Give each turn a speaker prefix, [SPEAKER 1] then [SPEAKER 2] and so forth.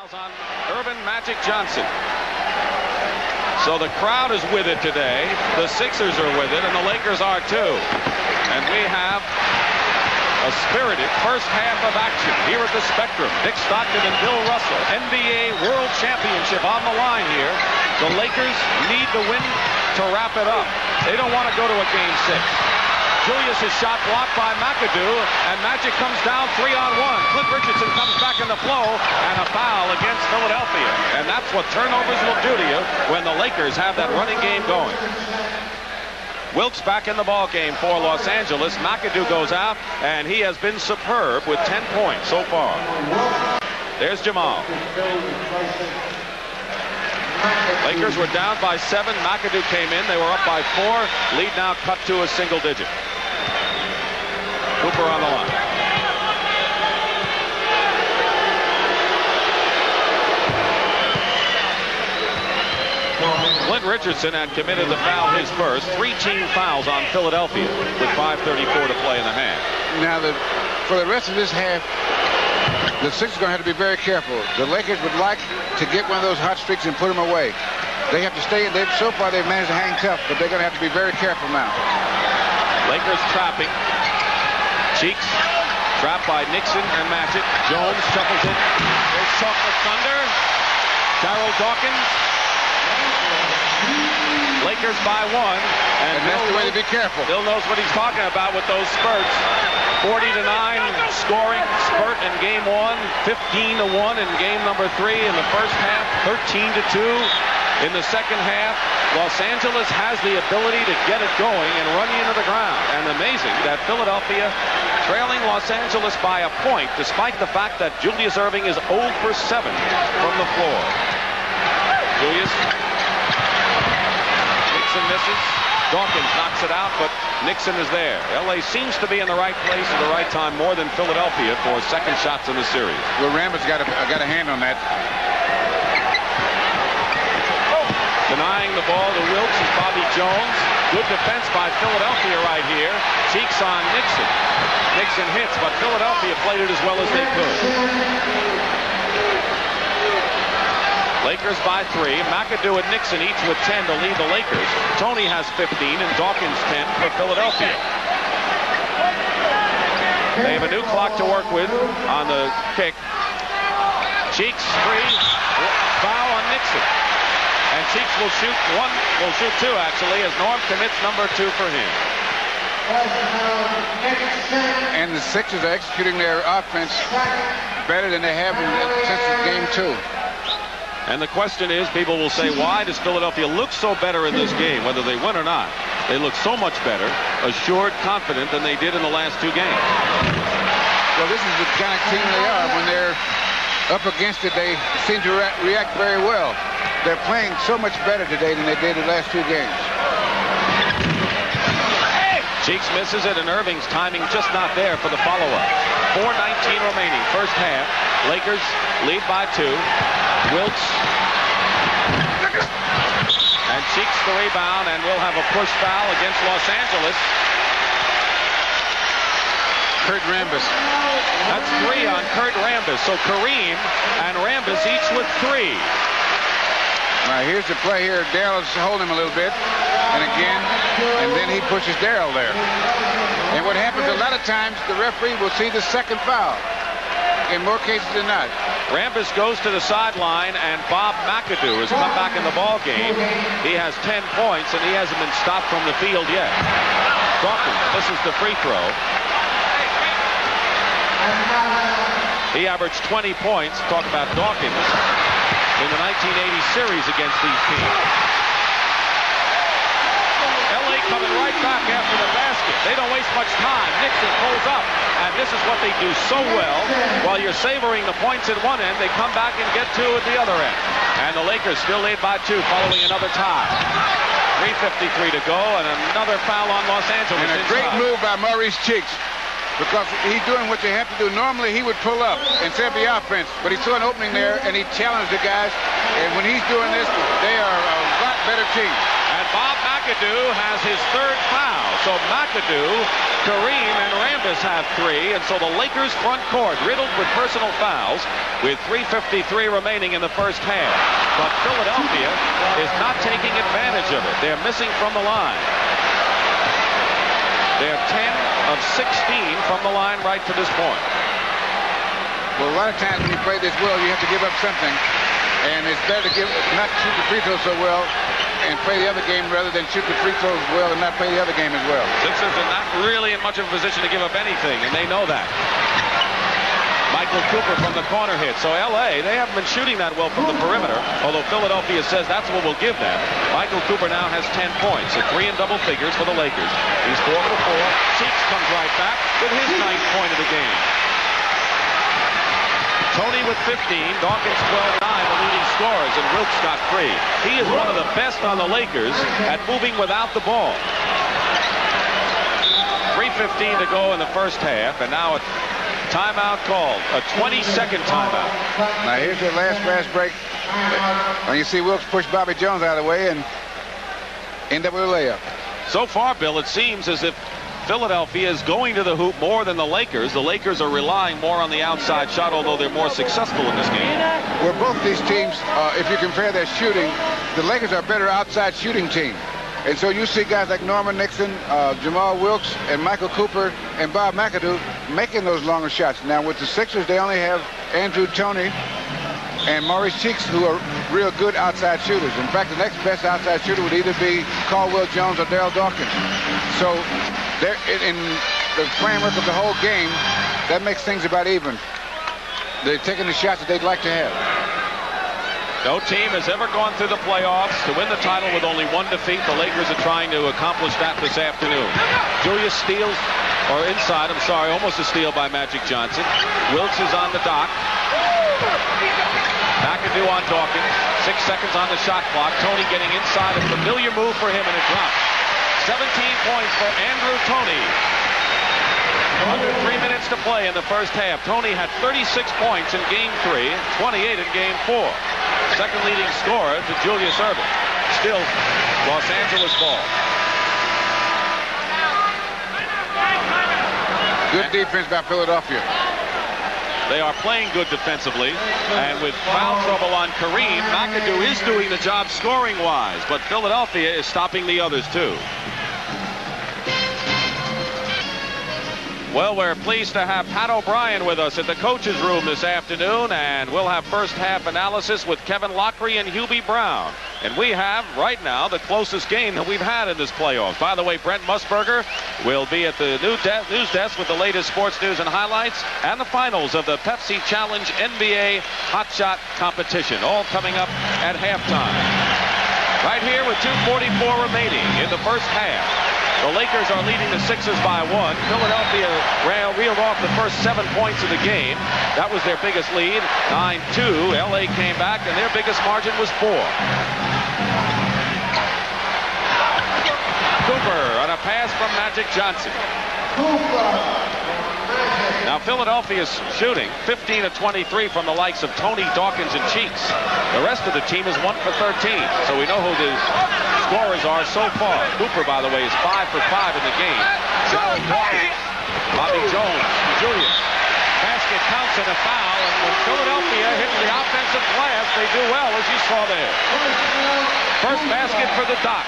[SPEAKER 1] Fouls on Irvin Magic Johnson. So the crowd is with it today. The Sixers are with it, and the Lakers are too. And we have a spirited first half of action here at the Spectrum. Dick Stockton and Bill Russell. NBA World Championship on the line here. The Lakers need the win to wrap it up. They don't want to go to a game 6. Julius is shot blocked by McAdoo, and Magic comes down 3-on-1. Clint Richardson comes back in the flow, and a foul against Philadelphia. And that's what turnovers will do to you when the Lakers have that running game going. Wilkes back in the ball game for Los Angeles. McAdoo goes out, and he has been superb with 10 points so far. There's Jamal. Lakers were down by 7. McAdoo came in. They were up by 4. Lead now cut to a single digit. Cooper on the line. Clint Richardson had committed the foul his first. 3 team fouls on Philadelphia with 5:34 to play in the half.
[SPEAKER 2] Now, for the rest of this half, the Sixers are going to have to be very careful. The Lakers would like to get one of those hot streaks and put them away. They have to stay. So far, they've managed to hang tough, but they're going to have to be very careful now.
[SPEAKER 1] Lakers trapping. Cheeks trapped by Nixon and Magic. Jones shuffles it. There's Chocolate Thunder. Darryl Dawkins. Lakers by 1.
[SPEAKER 2] And that's the way to be careful.
[SPEAKER 1] Bill knows what he's talking about with those spurts. 40-9 scoring spurt in game 1. 15-1 in game number 3 in the first half. 13-2 in the second half. Los Angeles has the ability to get it going and run you into the ground. And amazing that Philadelphia trailing Los Angeles by a point, despite the fact that Julius Erving is 0 for 7 from the floor. Julius. Nixon misses. Dawkins knocks it out, but Nixon is there. LA seems to be in the right place at the right time more than Philadelphia for second shots in the series.
[SPEAKER 2] Well, Rambis got a hand on that.
[SPEAKER 1] Denying the ball to Wilkes is Bobby Jones. Good defense by Philadelphia right here. Cheeks on Nixon. Nixon hits, but Philadelphia played it as well as they could. Lakers by 3. McAdoo and Nixon each with 10 to lead the Lakers. Toney has 15 and Dawkins 10 for Philadelphia. They have a new clock to work with on the kick. Cheeks 3. Foul on Nixon. And Cheeks will shoot 2 actually, as Norm commits number 2 for him.
[SPEAKER 2] And the Sixers are executing their offense better than they have since game 2.
[SPEAKER 1] And the question is, people will say, why does Philadelphia look so better in this game, whether they win or not? They look so much better, assured, confident than they did in the last 2 games.
[SPEAKER 2] Well, this is the kind of team they are. When they're up against it, they seem to react very well. They're playing so much better today than they did the last 2 games.
[SPEAKER 1] Cheeks misses it, and Irving's timing just not there for the follow-up. 4:19 remaining, first half. Lakers lead by 2. Wilkes. And Cheeks the rebound, and we'll have a push foul against Los Angeles.
[SPEAKER 2] Kurt Rambis.
[SPEAKER 1] That's 3 on Kurt Rambis. So Kareem and Rambis each with 3.
[SPEAKER 2] Now here's the play here. Darrell's holding him a little bit. And again, and then he pushes Darrell there. And what happens a lot of times, the referee will see the second foul. In more cases than not.
[SPEAKER 1] Rambis goes to the sideline, and Bob McAdoo has come back in the ball game. He has 10 points, and he hasn't been stopped from the field yet. Dawkins misses the free throw. He averaged 20 points. Talk about Dawkins in the 1980 series against these teams. LA coming right back after the basket. They don't waste much time. Nixon pulls up, and this is what they do so well. While you're savoring the points at one end, they come back and get 2 at the other end. And the Lakers still lead by 2 following another tie. 3:53 to go, and another foul on Los Angeles.
[SPEAKER 2] And a great move by Maurice Cheeks, because he's doing what you have to do. Normally he would pull up and set up the offense, but he saw an opening there and he challenged the guys. And when he's doing this, they are a lot better team.
[SPEAKER 1] And Bob McAdoo has his 3rd foul. So McAdoo Kareem and Rambis have 3, and so the Lakers front court riddled with personal fouls with 3:53 remaining in the first half. But Philadelphia is not taking advantage of it. They're missing from the line. They're 10 of 16 from the line right to this point.
[SPEAKER 2] Well, a lot of times when you play this well, you have to give up something. And it's better to not shoot the free throws so well and play the other game rather than shoot the free throws well and not play the other game as well.
[SPEAKER 1] Sixers are not really in much of a position to give up anything, and they know that. Michael Cooper from the corner hit. So L.A., they haven't been shooting that well from the perimeter, although Philadelphia says that's what we'll give them. Michael Cooper now has 10 points, so 3 in double figures for the Lakers. He's 4 for 4. Cheeks comes right back with his 9th point of the game. Toney with 15, Dawkins 12-9, the leading scorers, and Wilkes got 3. He is one of the best on the Lakers at moving without the ball. 3:15 to go in the first half, and now a timeout called, a 20-second timeout.
[SPEAKER 2] Now here's the last fast break. And you see Wilkes push Bobby Jones out of the way and end up with a layup.
[SPEAKER 1] So far, Bill, it seems as if Philadelphia is going to the hoop more than the Lakers. The Lakers are relying more on the outside shot, although they're more successful in this game.
[SPEAKER 2] Where both these teams, if you compare their shooting, the Lakers are a better outside shooting team. And so you see guys like Norman Nixon, Jamal Wilkes, and Michael Cooper, and Bob McAdoo making those longer shots. Now with the Sixers, they only have Andrew Toney and Maurice Cheeks, who are real good outside shooters. In fact, the next best outside shooter would either be Caldwell Jones or Darryl Dawkins. So they're in the framework of the whole game, that makes things about even. They're taking the shots that they'd like to have.
[SPEAKER 1] No team has ever gone through the playoffs to win the title with only 1 defeat. The Lakers are trying to accomplish that this afternoon. Julius steals, or inside, I'm sorry, almost a steal by Magic Johnson. Wilkes is on the dock. McAdoo on Dawkins. 6 seconds on the shot clock. Toney getting inside. A familiar move for him, and it drops. 17 points for Andrew Toney. Under 3 minutes to play in the first half. Toney had 36 points in Game 3, 28 in Game 4. Second leading scorer to Julius Erving. Still, Los Angeles ball.
[SPEAKER 2] Good defense by Philadelphia.
[SPEAKER 1] They are playing good defensively, and with foul trouble on Kareem, McAdoo is doing the job scoring-wise, but Philadelphia is stopping the others too. Well, we're pleased to have Pat O'Brien with us at the coach's room this afternoon, and we'll have first half analysis with Kevin Lockery and Hubie Brown. And we have, right now, the closest game that we've had in this playoffs. By the way, Brent Musburger will be at the news desk with the latest sports news and highlights and the finals of the Pepsi Challenge NBA Hot Shot competition, all coming up at halftime. Right here with 2:44 remaining in the first half. The Lakers are leading the Sixers by 1. Philadelphia reeled off the first 7 points of the game. That was their biggest lead, 9-2. L.A. came back, and their biggest margin was 4. Cooper on a pass from Magic Johnson. Now Philadelphia's shooting 15 of 23 from the likes of Toney, Dawkins, and Cheeks. The rest of the team is 1 for 13, so we know who the scorers are so far. Cooper, by the way, is 5 for 5 in the game. Bobby Jones, Julius. Basket counts and a foul, and when Philadelphia hits the offensive glass, they do well, as you saw there. First basket for the Doc.